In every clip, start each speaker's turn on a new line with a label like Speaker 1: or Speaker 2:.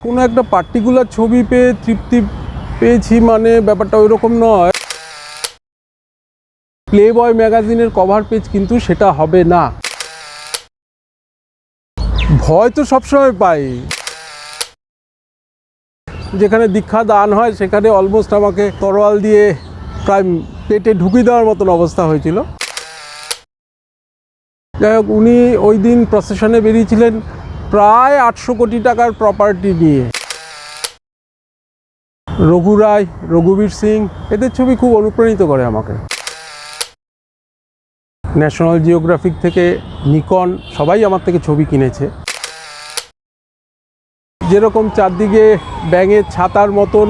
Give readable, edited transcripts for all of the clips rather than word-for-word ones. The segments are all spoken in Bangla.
Speaker 1: কোনো একটা পার্টিকুলার ছবি পেয়ে তৃপ্তি পেয়েছি মানে ব্যাপারটা ওই রকম নয়। প্লে বয় ম্যাগাজিনের কভার পেজ কিন্তু সেটা হবে না। ভয় তো সবসময় পাই। যেখানে দীক্ষা দান হয় সেখানে অলমোস্ট আমাকে তরোয়াল দিয়ে প্রায় পেটে ঢুকিয়ে দেওয়ার মতন অবস্থা হয়েছিল। যাই হোক, উনি ওই দিন প্রসেশনে বেরিয়েছিলেন প্রায় 800 কোটি টাকার প্রপার্টি নিয়ে। রঘু রায়, রঘুবীর সিং, এদের ছবি খুব অনুপ্রাণিত করে আমাকে। ন্যাশনাল জিওগ্রাফিক থেকে নিকন সবাই আমার থেকে ছবি কিনেছে। যেরকম চারদিকে ব্যাঙের ছাতার মতন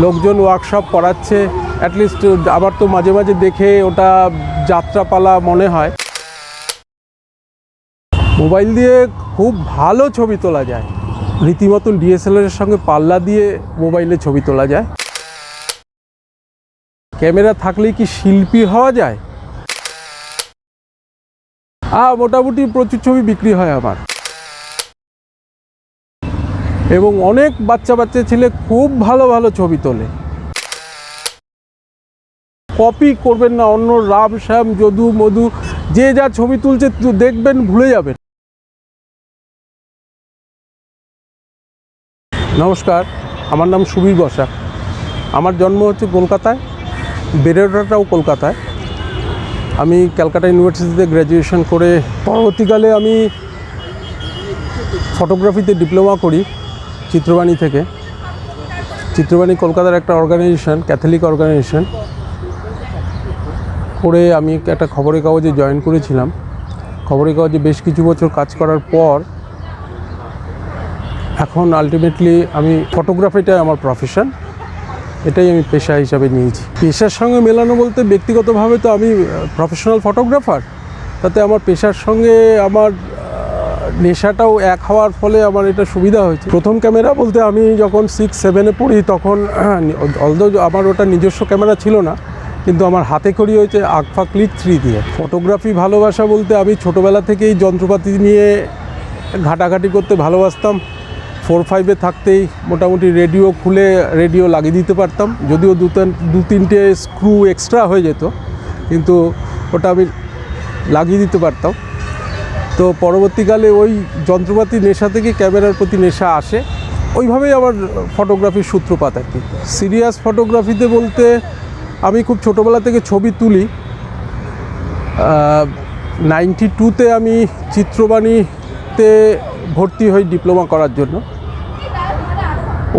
Speaker 1: লোকজন ওয়ার্কশপ করাচ্ছে, অ্যাটলিস্ট আবার তো মাঝে মাঝে দেখে ওটা যাত্রাপালা মনে হয়। মোবাইল দিয়ে খুব ভালো ছবি তোলা যায়, রীতিমতন ডিএসএলআরের সঙ্গে পাল্লা দিয়ে মোবাইলে ছবি তোলা যায়। ক্যামেরা থাকলেই কি শিল্পী হওয়া যায়? মোটামুটি প্রচুর ছবি বিক্রি হয় আমার। এবং অনেক বাচ্চা ছেলে খুব ভালো ভালো ছবি তোলে। কপি করবেন না অন্য রাম শ্যাম যদু মধু, যে যা ছবি তুলছে দেখবেন ভুলে যাবেন। নমস্কার, আমার নাম সুবীর বসাক। আমার জন্ম হচ্ছে কলকাতায়, বেড়ে ওঠাটাও কলকাতায়। আমি ক্যালকাটা ইউনিভার্সিটিতে গ্র্যাজুয়েশন করে পরবর্তীকালে আমি ফটোগ্রাফিতে ডিপ্লোমা করি চিত্রবাণী থেকে। চিত্রবাণী কলকাতার একটা অর্গানাইজেশন, ক্যাথলিক অর্গানাইজেশন। করে আমি একটা খবরের কাগজে জয়েন করেছিলাম। খবরের কাগজে বেশ কিছু বছর কাজ করার পর এখন আলটিমেটলি আমি ফটোগ্রাফিটাই আমার প্রফেশন, এটাই আমি পেশা হিসাবে নিয়েছি। পেশার সঙ্গে মেলানো বলতে ব্যক্তিগতভাবে তো আমি প্রফেশনাল ফটোগ্রাফার, তাতে আমার পেশার সঙ্গে আমার নেশাটাও এক হওয়ার ফলে আমার এটা সুবিধা হয়েছে। প্রথম ক্যামেরা বলতে আমি যখন 6-7-এ পড়ি তখন অলদো আমার ওটা নিজস্ব ক্যামেরা ছিল না, কিন্তু আমার হাতে খড়ি হয়েছে আগফা ক্লিক 3 দিয়ে। ফটোগ্রাফি ভালোবাসা বলতে আমি ছোটোবেলা থেকেই যন্ত্রপাতি নিয়ে ঘাটাঘাটি করতে ভালোবাসতাম। 4-5-এ থাকতেই মোটামুটি রেডিও খুলে রেডিও লাগিয়ে দিতে পারতাম, যদিও 2-3টে স্ক্রু এক্সট্রা হয়ে যেত, কিন্তু ওটা আমি লাগিয়ে দিতে পারতাম। তো পরবর্তীকালে ওই যন্ত্রপাতি নেশা থেকে ক্যামেরার প্রতি নেশা আসে, ওইভাবেই আমার ফটোগ্রাফির সূত্রপাত আর কি। সিরিয়াস ফটোগ্রাফিতে বলতে আমি খুব ছোটোবেলা থেকে ছবি তুলি। 92-তে আমি চিত্রবাণীতে ভর্তি হই ডিপ্লোমা করার জন্য।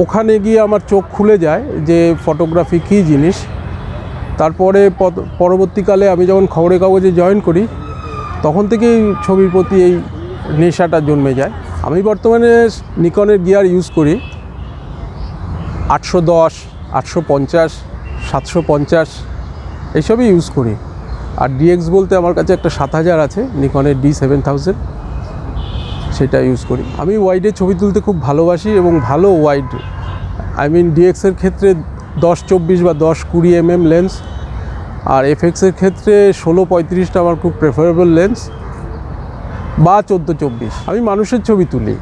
Speaker 1: ওখানে গিয়ে আমার চোখ খুলে যায় যে ফটোগ্রাফি কী জিনিস। তারপরে পরবর্তীকালে আমি যখন খবরের কাগজে জয়েন করি তখন থেকেই ছবির প্রতি এই নেশাটা জন্মে যায়। আমি বর্তমানে নিকনের গিয়ার ইউজ করি, 810, 850, 750 এইসবই ইউজ করি। আর ডিএক্স বলতে আমার কাছে একটা 7000 আছে, নিকনের D7000, সেটা ইউজ করি। আমি ওয়াইডে ছবি তুলতে খুব ভালোবাসি এবং ভালো ওয়াইড, ডিএক্সের ক্ষেত্রে 10-24 বা 10-20 mm লেন্স, আর এফএক্সের ক্ষেত্রে 16-35টা আমার খুব প্রেফারেবল লেন্স, বা 14-24। আমি মানুষের ছবি তুলি,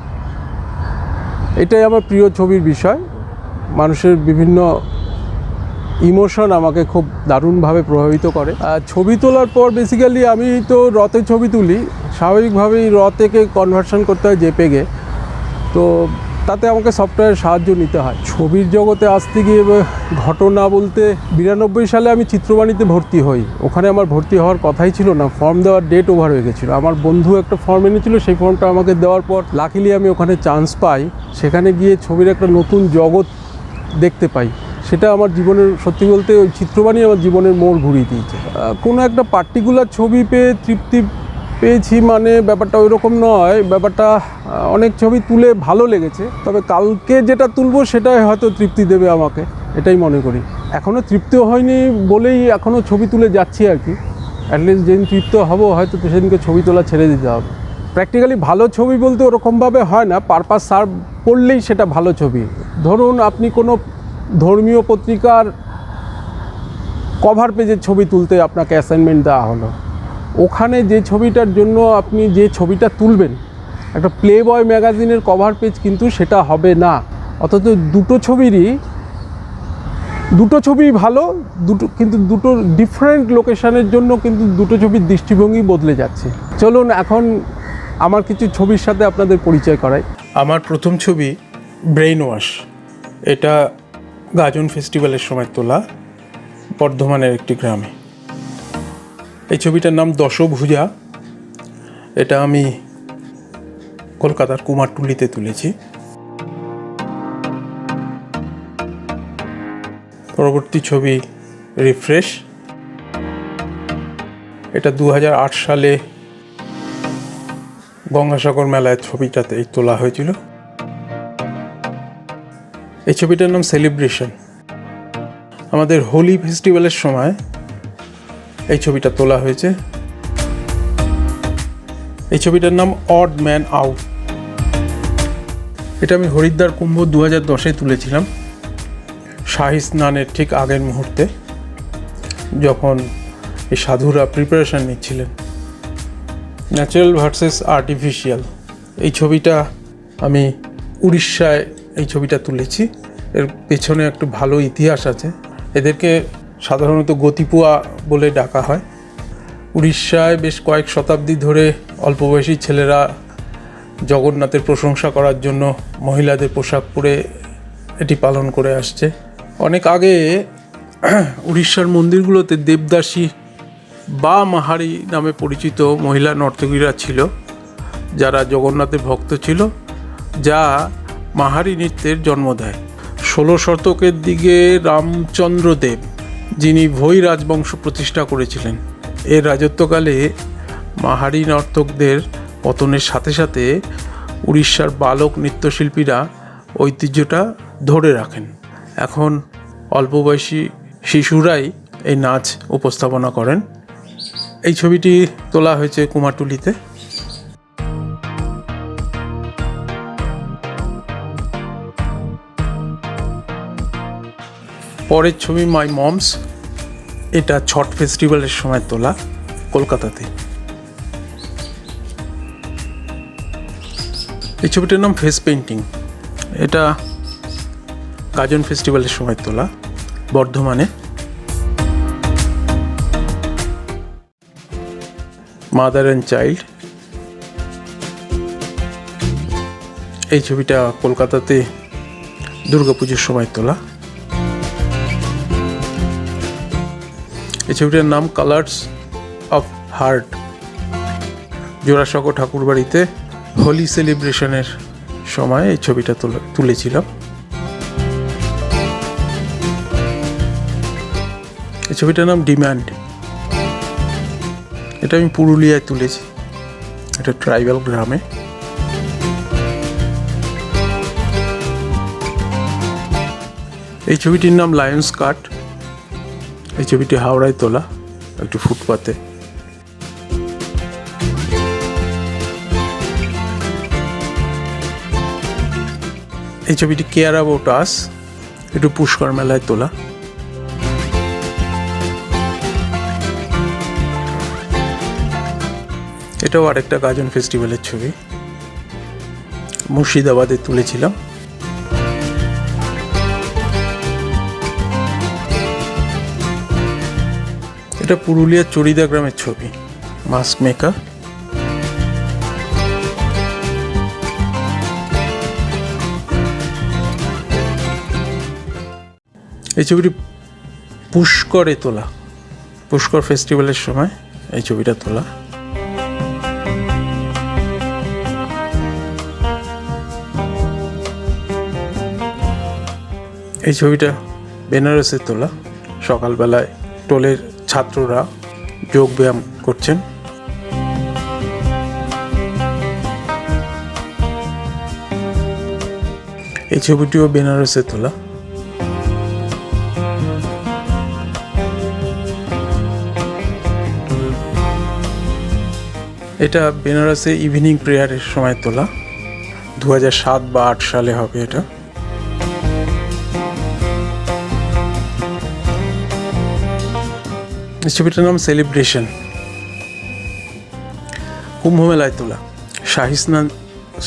Speaker 1: এটাই আমার প্রিয় ছবির বিষয়। মানুষের বিভিন্ন ইমোশন আমাকে খুব দারুণভাবে প্রভাবিত করে। ছবি তোলার পর বেসিক্যালি আমি তো রতে ছবি তুলি, স্বাভাবিকভাবেই র থেকে কনভার্সন করতে হয় জেপেগে, তো তাতে আমাকে সফটওয়্যারের সাহায্য নিতে হয়। ছবির জগতে আসতে গিয়ে ঘটনা বলতে 92 সালে আমি চিত্রবাণীতে ভর্তি হই। ওখানে আমার ভর্তি হওয়ার কথাই ছিল না, ফর্ম দেওয়ার ডেট ওভার হয়ে গেছিলো। আমার বন্ধু একটা ফর্ম এনেছিল, সেই ফর্মটা আমাকে দেওয়ার পর লাকিলি আমি ওখানে চান্স পাই। সেখানে গিয়ে ছবির একটা নতুন জগৎ দেখতে পাই। সেটা আমার জীবনের, সত্যি বলতে ওই চিত্রবাণী আমার জীবনের মোড় ঘুরিয়ে দিয়েছে। কোনো একটা পার্টিকুলার ছবি পেয়ে তৃপ্তি পেয়েছি মানে ব্যাপারটা ওই রকম নয়। ব্যাপারটা অনেক ছবি তুলে ভালো লেগেছে, তবে কালকে যেটা তুলবো সেটাই হয়তো তৃপ্তি দেবে আমাকে, এটাই মনে করি। এখনও তৃপ্তিও হয়নি বলেই এখনও ছবি তুলে যাচ্ছি আর কি। অ্যাটলিস্ট যেদিন তৃপ্ত হবো হয়তো সেদিনকে ছবি তোলা ছেড়ে দিতে হবে। প্র্যাকটিক্যালি ভালো ছবি বলতে ওরকমভাবে হয় না, পারপাস সার্ভ করলেই সেটা ভালো ছবি। ধরুন আপনি কোনো ধর্মীয় পত্রিকার কভার পেজের ছবি তুলতে আপনাকে অ্যাসাইনমেন্ট দেওয়া হলো, ওখানে যে ছবিটার জন্য আপনি যে ছবিটা তুলবেন একটা প্লে বয় ম্যাগাজিনের কভার পেজ কিন্তু সেটা হবে না। অথচ দুটো ছবি ভালো, কিন্তু দুটো ডিফারেন্ট লোকেশনের জন্য কিন্তু দুটো ছবির দৃষ্টিভঙ্গি বদলে যাচ্ছে। চলুন এখন আমার কিছু ছবির সাথে আপনাদের পরিচয় করাই। আমার প্রথম ছবি ব্রেইন ওয়াশ, এটা গাজন ফেস্টিভ্যালের সময় তোলা বর্ধমানের একটি গ্রামে। এই ছবিটার নাম দশভুজা, এটা আমি কলকাতার কুমারটুলিতে তুলেছি। পরবর্তী ছবি রিফ্রেশ, এটা 2008 সালে গঙ্গাসাগর মেলায় ছবিটাতে তোলা হয়েছিল। এই ছবিটার নাম সেলিব্রেশন, আমাদের হোলি ফেস্টিভ্যালের সময় এই ছবিটা তোলা হয়েছে। এই ছবিটার নাম অড ম্যান আউট, এটা আমি হরিদ্বার কুম্ভ 2010-এ তুলেছিলাম, শাহী স্নানের ঠিক আগের মুহূর্তে, যখন এই সাধুরা প্রিপারেশান নিচ্ছিলেন। ন্যাচারাল ভার্সেস আর্টিফিশিয়াল, এই ছবিটা আমি উড়িষ্যায় এই ছবিটা তুলেছি। এর পেছনে একটু ভালো ইতিহাস আছে, এদেরকে সাধারণত গতিপুয়া বলে ডাকা হয়। উড়িষ্যায় বেশ কয়েক শতাব্দী ধরে অল্প বয়সী ছেলেরা জগন্নাথের প্রশংসা করার জন্য মহিলাদের পোশাক পরে এটি পালন করে আসছে। অনেক আগে উড়িষ্যার মন্দিরগুলোতে দেবদাসী বা মাহারি নামে পরিচিত মহিলা নর্তকীরা ছিল, যারা জগন্নাথের ভক্ত ছিল, যা মাহারি নৃত্যের জন্ম দেয়। 16 শতকের দিকে রামচন্দ্র দেব, যিনি ভৈ রাজবংশ প্রতিষ্ঠা করেছিলেন, এর রাজত্বকালে মাহারি নর্তকদের পতনের সাথে সাথে উড়িষ্যার বালক নৃত্যশিল্পীরা ঐতিহ্যটা ধরে রাখেন। এখন অল্প বয়সী শিশুরাই এই নাচ উপস্থাপনা করেন। এই ছবিটি তোলা হয়েছে কুমারটুলিতে। পরের ছবি মাই মমস, এটা ছট ফেস্টিভ্যালের সময় তোলা কলকাতাতে। এই ছবিটার নাম ফেস পেইন্টিং, এটা গাজন ফেস্টিভ্যালের সময় তোলা বর্ধমানে। মাদার অ্যান্ড চাইল্ড, এই ছবিটা কলকাতাতে দুর্গাপুজোর সময় তোলা। এই ছবিটার নাম কালার্স অফ হার্ট, জোড়াসাঁকো ঠাকুরবাড়িতে হোলি সেলিব্রেশনের সময় এই ছবিটা তুলেছিলাম। এই ছবিটার নাম ডিম্যান্ড, এটা আমি পুরুলিয়ায় তুলেছি, এটা ট্রাইবাল গ্রামে। এই ছবিটির নাম লায়ন্স কাট, এই ছবিটি হাওড়ায় তোলা একটু ফুটপাতে। এই ছবিটি কেয়ার অ্যাবাউট আস, একটু পুষ্কর মেলায় তোলা। এটাও আরেকটা গাজন ফেস্টিভ্যালের ছবি, মুর্শিদাবাদে তুলেছিলাম। এটা পুরুলিয়ার চড়িদা গ্রামের ছবি, মাস্ক মেকার। এই ছবিটি পুষ্করে তোলা, পুষ্কর ফেস্টিভ্যালের সময় এই ছবিটা তোলা। এই ছবিটা বেনারসে তোলা, সকালবেলায় টোলের ছাত্ররা যোগ ব্যায়াম করছেন। এই ছবিটিও বেনারসে তোলা। এটা বেনারসে ইভিনিং প্রেয়ারের সময় তোলা, 2007 বা 2008 সালে হবে এটা। ছবিটার নাম সেলিব্রেশন, কুম্ভ মেলায় তোলা, শাহী স্নান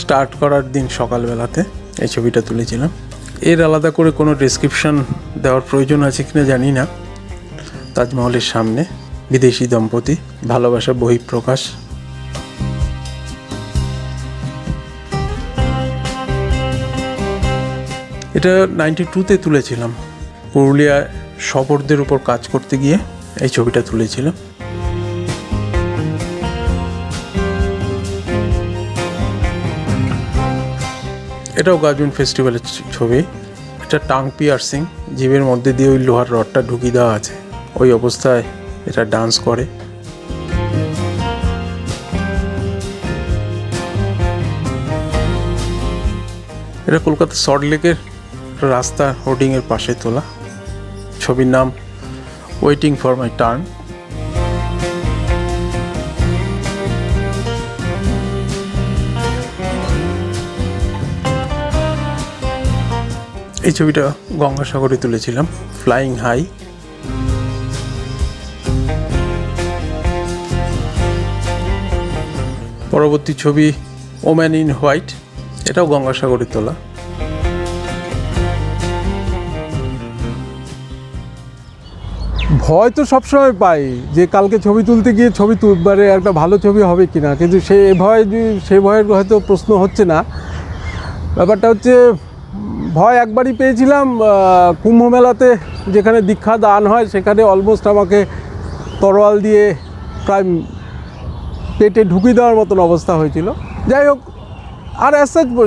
Speaker 1: স্টার্ট করার দিন সকালবেলাতে এই ছবিটা তুলেছিলাম। এর আলাদা করে কোনো ডেসক্রিপশন দেওয়ার প্রয়োজন আছে কিনা জানি না। তাজমহলের সামনে বিদেশি দম্পতি, ভালোবাসা বহিঃপ্রকাশ। এটা 92-তে তুলেছিলাম। পুরুলিয়ায় শবরদের উপর কাজ করতে গিয়ে এই ছবিটা তুলেছিলাম। এটাও গাজন ফেস্টিভ্যালের ছবি। এটা টাং পিয়ার্সিং, জিভের মধ্যে দিয়ে ওই লোহার রডটা ঢুকিয়ে দেওয়া আছে, ওই অবস্থায় এটা ডান্স করে। এটা কলকাতা সল্টলেকের রাস্তা হোর্ডিংয়ের পাশে তোলা। ছবির নাম ওয়েটিং ফর মাই টার্ন। এই ছবিটা গঙ্গাসাগরে তুলেছিলাম, ফ্লাইং হাই। পরবর্তী ছবি ওম্যান ইন হোয়াইট, এটাও গঙ্গাসাগরে তোলা। ভয় তো সবসময় পাই যে কালকে ছবি তুলতে গিয়ে মানে একটা ভালো ছবি হবে কিনা, কিন্তু সেই ভয়ের হয়তো প্রশ্ন হচ্ছে না। ব্যাপারটা হচ্ছে ভয় একবারই পেয়েছিলাম কুম্ভ মেলাতে, যেখানে দীক্ষা দান হয়, সেখানে অলমোস্ট আমাকে তরোয়াল দিয়ে প্রায় পেটে ঢুকিয়ে দেওয়ার মতন অবস্থা হয়েছিল। যাই হোক, আর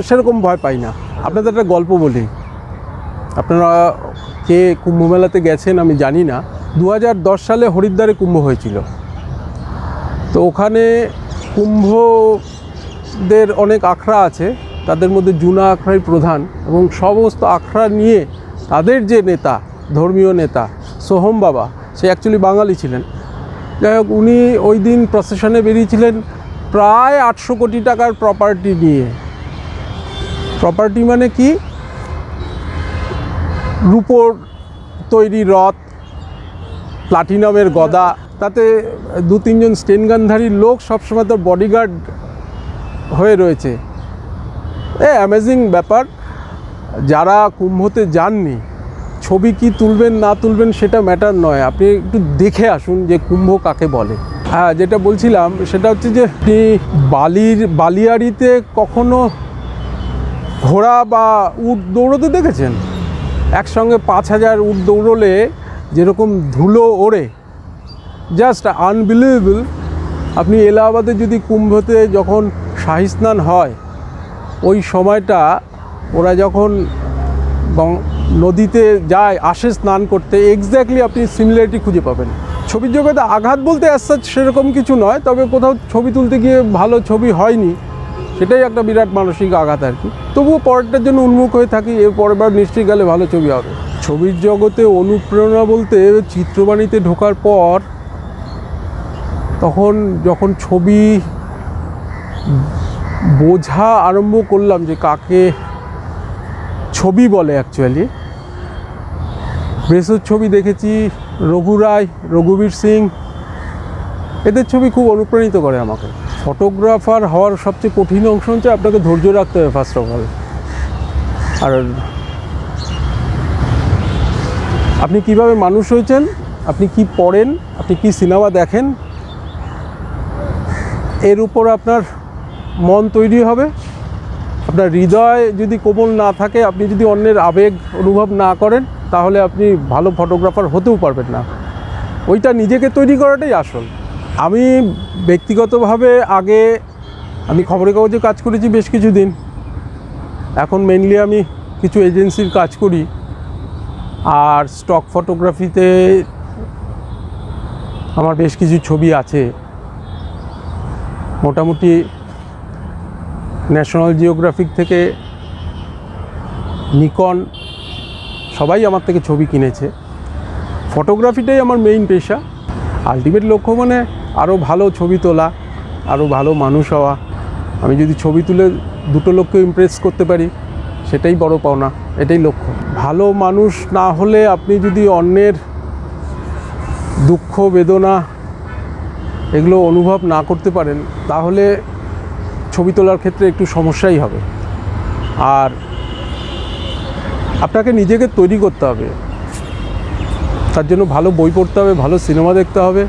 Speaker 1: সেরকম ভয় পাই না। আপনাদের একটা গল্প বলি। আপনারা কে কুম্ভ মেলাতে গেছেন আমি জানি না। 2010 সালে হরিদ্বারে কুম্ভ হয়েছিল। তো ওখানে কুম্ভদের অনেক আখড়া আছে, তাদের মধ্যে জুনা আখড়াই প্রধান, এবং সমস্ত আখড়া নিয়ে তাদের যে নেতা, ধর্মীয় নেতা সোহম বাবা, সে অ্যাকচুয়ালি বাঙালি ছিলেন। যাই হোক, উনি ওই দিন প্রসেশনে বেরিয়েছিলেন প্রায় 800 কোটি টাকার প্রপার্টি নিয়ে। প্রপার্টি মানে কি? রূপোর তৈরি রথ, প্লাটিনামের গদা, তাতে 2-3 জন স্টেনগানধারী লোক সবসময় তার বডিগার্ড হয়ে রয়েছে। অ্যামেজিং ব্যাপার। যারা কুম্ভতে যাননি, ছবি কি তুলবেন না তুলবেন সেটা ম্যাটার নয়, আপনি একটু দেখে আসুন যে কুম্ভ কাকে বলে। হ্যাঁ, যেটা বলছিলাম সেটা হচ্ছে যে আপনি বালিয়াড়িতে কখনো ঘোড়া বা উট দৌড়োতে দেখেছেন? একসঙ্গে 5000 উট দৌড়লে যেরকম ধুলো ওড়ে, জাস্ট আনবিলিভেবল। আপনি এলাহাবাদে যদি কুম্ভতে যখন শাহী স্নান হয়, ওই সময়টা ওরা যখন নদীতে যায়, আসে স্নান করতে, এক্স্যাক্টলি আপনি সিমিলারিটি খুঁজে পাবেন। ছবির জগতে আঘাত বলতে সেরকম কিছু নয়, তবে কোথাও ছবি তুলতে গিয়ে ভালো ছবি হয়নি, সেটাই একটা বিরাট মানসিক আঘাত আর কি। তবুও পরেরটার জন্য উন্মুখ হয়ে থাকি, এর পরের বার নিশ্চয়ই গেলে ভালো ছবি হবে। ছবির জগতে অনুপ্রেরণা বলতে চিত্রবাণীতে ঢোকার পর, তখন যখন ছবি বোঝা আরম্ভ করলাম যে কাকে ছবি বলে, অ্যাকচুয়ালি ব্রেসোর ছবি দেখেছি, রঘু রায়, রঘুবীর সিং, এদের ছবি খুব অনুপ্রাণিত করে আমাকে। ফটোগ্রাফার হওয়ার সবচেয়ে কঠিন অংশ হচ্ছে আপনাকে ধৈর্য রাখতে হবে ফার্স্ট অফ অল। আর আপনি কিভাবে মানুষ হয়েছেন, আপনি কি পড়েন, আপনি কি সিনেমা দেখেন, এর উপর আপনার মন তৈরি হবে। আপনার হৃদয় যদি কোমল না থাকে, আপনি যদি অন্যের আবেগ অনুভব না করেন, তাহলে আপনি ভালো ফটোগ্রাফার হতেও পারবেন না। ওইটা নিজেকে তৈরি করাটাই আসল। আমি ব্যক্তিগতভাবে আমি খবরের কাগজে কাজ করেছি বেশ কিছুদিন। এখন মেইনলি আমি কিছু এজেন্সির কাজ করি, আর স্টক ফটোগ্রাফিতে আমার বেশ কিছু ছবি আছে। মোটামুটি ন্যাশনাল জিওগ্রাফিক থেকে নিকন সবাই আমার থেকে ছবি কিনেছে। ফটোগ্রাফিটাই আমার মেইন পেশা। আলটিমেট লক্ষ্য মানে আরও ভালো ছবি তোলা, আরও ভালো মানুষ হওয়া। আমি যদি ছবি তুলে দুটো লোককে ইমপ্রেস করতে পারি, সেটাই বড় পাওনা, এটাই লক্ষ্য। ভালো মানুষ না হলে আপনি যদি অন্যের দুঃখ বেদনা এগুলো অনুভব না করতে পারেন, তাহলে ছবি তোলার ক্ষেত্রে একটু সমস্যাই হবে। আর আপনাকে নিজেকে তৈরি করতে হবে, তার জন্য ভালো বই পড়তে হবে, ভালো সিনেমা দেখতে হবে,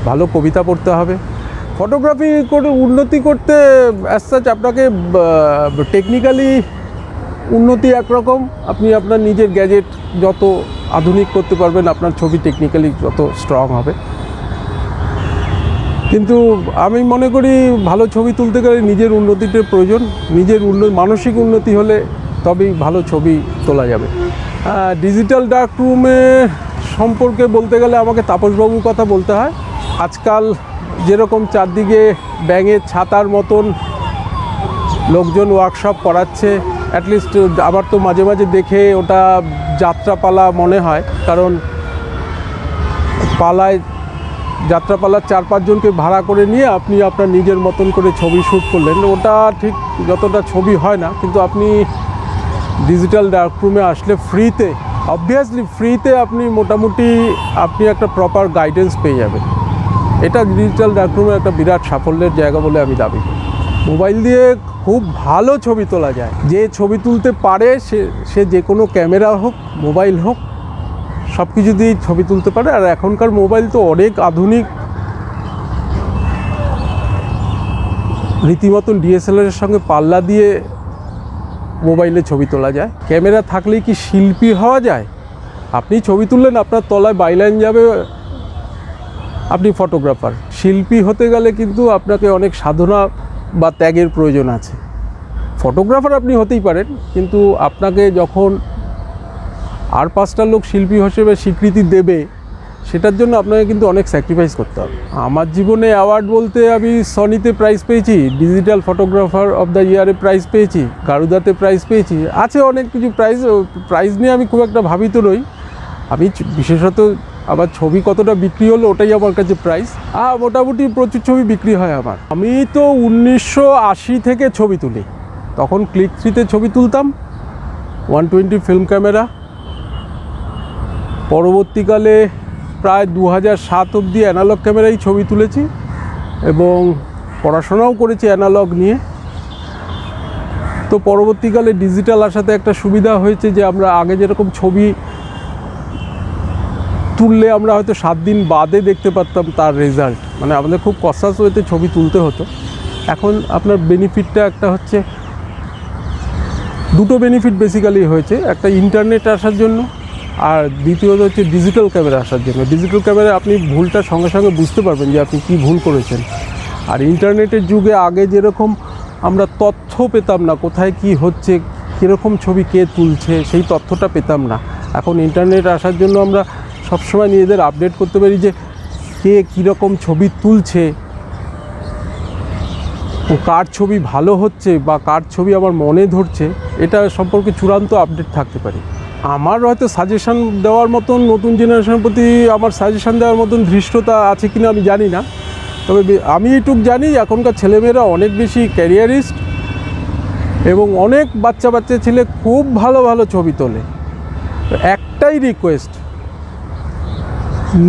Speaker 1: ভালো কবিতা পড়তে হবে। ফটোগ্রাফি করে উন্নতি করতে অ্যাজ সাচ আপনাকে টেকনিক্যালি উন্নতি একরকম, আপনি আপনার নিজের গ্যাজেট যত আধুনিক করতে পারবেন আপনার ছবি টেকনিক্যালি যত স্ট্রং হবে। কিন্তু আমি মনে করি ভালো ছবি তুলতে গেলে নিজের উন্নতিটার প্রয়োজন, নিজের মানসিক উন্নতি হলে তবেই ভালো ছবি তোলা যাবে। ডিজিটাল ডার্ক রুমে সম্পর্কে বলতে গেলে আমাকে তাপসবাবুর কথা বলতে হয়। আজকাল যেরকম চারদিকে ব্যাঙের ছাতার মতন লোকজন ওয়ার্কশপ করাচ্ছে, অ্যাটলিস্ট আমার তো মাঝে মাঝে দেখে ওটা যাত্রাপালা মনে হয়, কারণ পালায় যাত্রাপালার 4-5 জনকে ভাড়া করে নিয়ে আপনি আপনার নিজের মতন করে ছবি শ্যুট করলেন, ওটা ঠিক যতটা ছবি হয় না। কিন্তু আপনি ডিজিটাল ডার্করুমে আসলে ফ্রিতে, অবভিয়াসলি ফ্রিতে আপনি মোটামুটি আপনি একটা প্রপার গাইডেন্স পেয়ে যাবেন। এটা ডিজিটাল ডার্করুমের একটা বিরাট সাফল্যের জায়গা বলে আমি দাবি করি। মোবাইল দিয়ে খুব ভালো ছবি তোলা যায়, যে ছবি তুলতে পারে সে যে কোনো ক্যামেরা হোক মোবাইল হোক সব কিছু দিয়েই ছবি তুলতে পারে। আর এখনকার মোবাইল তো অনেক আধুনিক, রীতিমতন ডিএসএলআরের সঙ্গে পাল্লা দিয়ে মোবাইলে ছবি তোলা যায়। ক্যামেরা থাকলেই কি শিল্পী হওয়া যায়? আপনি ছবি তুললেন, আপনার তলায় বাইলাইন যাবে, আপনি ফটোগ্রাফার। শিল্পী হতে গেলে কিন্তু আপনাকে অনেক সাধনা বা ত্যাগের প্রয়োজন আছে। ফটোগ্রাফার আপনি হতেই পারেন, কিন্তু আপনাকে যখন আর 5টা লোক শিল্পী হিসেবে স্বীকৃতি দেবে, সেটার জন্য আপনাকে কিন্তু অনেক স্যাক্রিফাইস করতে হবে। আমার জীবনে অ্যাওয়ার্ড বলতে আমি সনিতে প্রাইজ পেয়েছি, ডিজিটাল ফটোগ্রাফার অফ দ্য ইয়ারে প্রাইজ পেয়েছি, গারুদাতে প্রাইজ পেয়েছি, আছে অনেক কিছু প্রাইজ নিয়ে আমি খুব একটা ভাবিত নই। আমি বিশেষত আমার ছবি কতটা বিক্রি হলো ওটাই আমার কাছে প্রাইজ। মোটামুটি প্রচুর ছবি বিক্রি হয় আমার। আমি তো 1980 থেকে ছবি তুলি, তখন ক্লিক 3-তে ছবি তুলতাম, 120 ফিল্ম ক্যামেরা। পরবর্তীকালে প্রায় 2007 অবধি অ্যানালগ ক্যামেরায় ছবি তুলেছি এবং পড়াশোনাও করেছি অ্যানালগ নিয়ে। তো পরবর্তীকালে ডিজিটাল আসাতে একটা সুবিধা হয়েছে যে আমরা আগে যেরকম ছবি তুললে আমরা হয়তো 7 দিন বাদে দেখতে পারতাম তার রেজাল্ট, মানে আমাদের খুব কনসাস ওয়েতে ছবি তুলতে হতো। এখন আপনার বেনিফিটটা একটা হচ্ছে, দুটো বেনিফিট বেসিক্যালি হয়েছে, একটা ইন্টারনেট আসার জন্য, আর দ্বিতীয়ত হচ্ছে ডিজিটাল ক্যামেরা আসার জন্য। ডিজিটাল ক্যামেরায় আপনি ভুলটা সঙ্গে সঙ্গে বুঝতে পারবেন যে আপনি কী ভুল করেছেন। আর ইন্টারনেটের যুগে আগে যেরকম আমরা তথ্য পেতাম না, কোথায় কি হচ্ছে, কীরকম ছবি কে তুলছে, সেই তথ্যটা পেতাম না। এখন ইন্টারনেট আসার জন্য আমরা সবসময় নিজেদের আপডেট করতে পারি যে কে কীরকম ছবি তুলছে, ও কার ছবি ভালো হচ্ছে বা কার ছবি আমার মনে ধরছে, এটা সম্পর্কে চূড়ান্ত আপডেট থাকতে পারি। আমার হয়তো সাজেশান দেওয়ার মতন, নতুন জেনারেশনের প্রতি আমার সাজেশান দেওয়ার মতন ধৃষ্টতা আছে কিনা আমি জানি না, তবে আমি এইটুক জানি এখনকার ছেলেমেয়েরা অনেক বেশি ক্যারিয়ারিস্ট এবং অনেক বাচ্চা ছেলে খুব ভালো ভালো ছবি তোলে। তো একটাই রিকোয়েস্ট,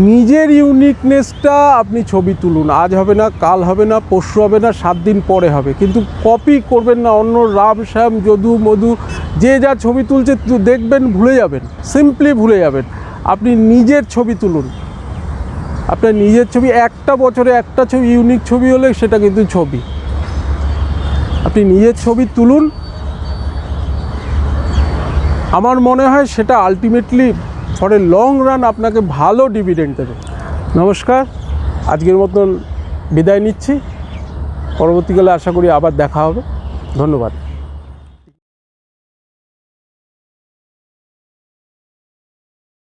Speaker 1: নিজের ইউনিকনেসটা আপনি ছবি তুলুন। আজ হবে না, কাল হবে না, পরশু হবে না, 7 দিন পরে হবে, কিন্তু কপি করবেন না। অন্য রাম শ্যাম যদু মধু যে যা ছবি তুলছে দেখবেন ভুলে যাবেন, সিম্পলি ভুলে যাবেন। আপনি নিজের ছবি তুলুন, আপনার নিজের ছবি। একটা বছরে একটা ছবি ইউনিক ছবি হলে সেটা কিন্তু ছবি। আপনি নিজের ছবি তুলুন, আমার মনে হয় সেটা ultimately for a long run আপনাকে ভালো ডিভিডেন্ড দেবে। নমস্কার, আজকের মতন বিদায় নিচ্ছি। পরবর্তীকালে আশা করি আবার দেখা হবে। ধন্যবাদ।